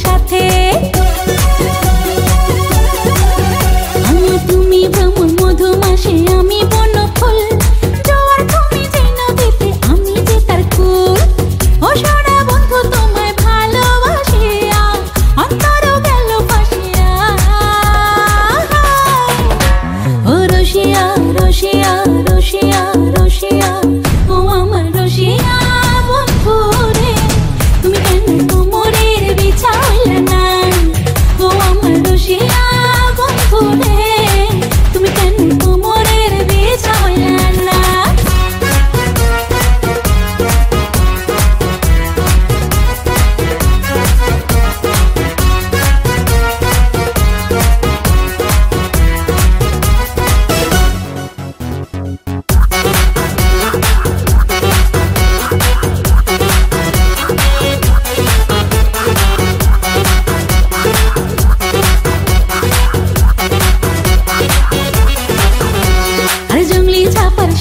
সাথে। তুমি ভ্রমণ মধুমাসে আমি বন ফুল, জোয়ার তুমি যে নদীতে আমি যে তার কুল। ও সোনা বন্ধু তোমায় ভালোবাসিয়া অন্তর গেল ফাঁসিয়া। ও রসিয়া রসিয়া রসিয়া রসিয়া, ও আমার রসিয়া বন্ধু রে, তুমি কেন কোমরের বিছাইলে না? ও আমার রসিয়া বন্ধু রে, তুমি কেন কোমরের বিছাইলে না?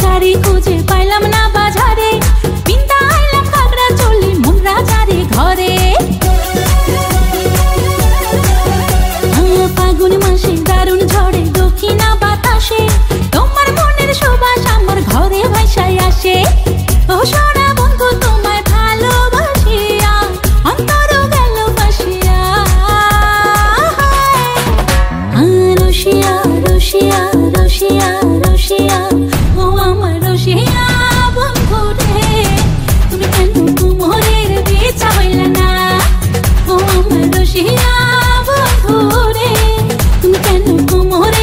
শাড়ি খুঁজে পাইলাম না বাজারে, পিন্তা আইলাম ঘাগরা চলি মোংরা চারে ঘরে। ফাগুন মাসে দারুণ ঝড়ে দক্ষিণা বাতাসে, তোমার মনের সুবাস আমার ঘরে ভাইসাই আসে। ও সোনা বন্ধু তোমায় ভালোবাসিয়া অন্তর গেল ফাঁসিয়া। রসিয়া রসিয়া রসিয়া রসিয়া, ও আমার রসিয়া বন্ধু রে, তুমি কেন কোমরের বিছাইলে না? ও আমার রসিয়া বন্ধু রে, তুমি কেন কোমরের